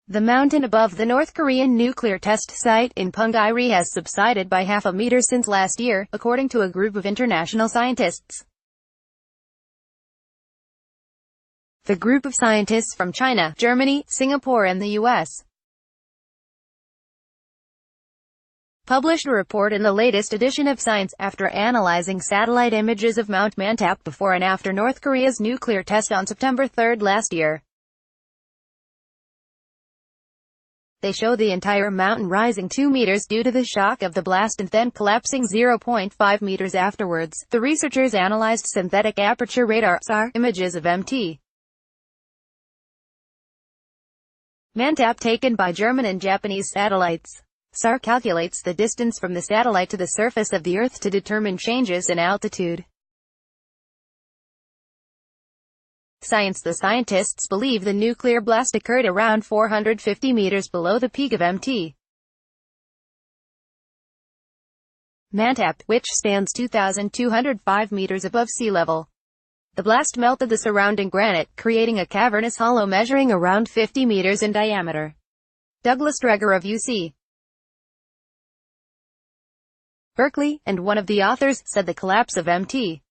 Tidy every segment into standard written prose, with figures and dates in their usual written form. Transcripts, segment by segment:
The mountain above the North Korean nuclear test site in Punggye-ri has subsided by half a meter since last year, according to a group of international scientists. The group of scientists from China, Germany, Singapore and the U.S. published a report in the latest edition of Science, after analyzing satellite images of Mount Mantap before and after North Korea's nuclear test on September 3 last year. They show the entire mountain rising 2 meters due to the shock of the blast and then collapsing 0.5 meters afterwards. The researchers analyzed synthetic aperture radar (SAR) images of Mt. Mantap taken by German and Japanese satellites. SAR calculates the distance from the satellite to the surface of the Earth to determine changes in altitude. The scientists believe the nuclear blast occurred around 450 meters below the peak of Mt. Mantap, which stands 2,205 meters above sea level. The blast melted the surrounding granite, creating a cavernous hollow measuring around 50 meters in diameter. Douglas Dreger of UC. Berkeley, and one of the authors, said the collapse of Mt.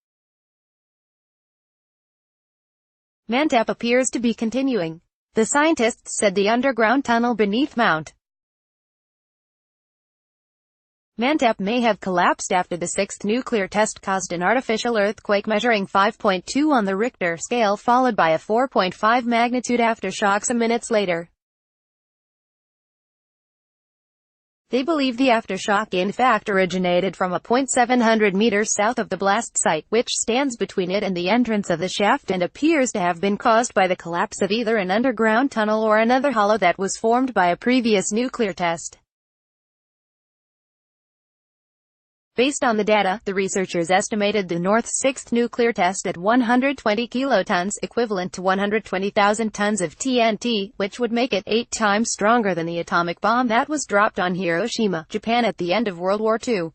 Mantap appears to be continuing. The scientists said the underground tunnel beneath Mount Mantap may have collapsed after the sixth nuclear test caused an artificial earthquake measuring 5.2 on the Richter scale, followed by a 4.5 magnitude aftershocks minutes later. They believe the aftershock in fact originated from a point 700 meters south of the blast site, which stands between it and the entrance of the shaft, and appears to have been caused by the collapse of either an underground tunnel or another hollow that was formed by a previous nuclear test. Based on the data, the researchers estimated the North's sixth nuclear test at 120 kilotons, equivalent to 120,000 tons of TNT, which would make it 8 times stronger than the atomic bomb that was dropped on Hiroshima, Japan at the end of World War II.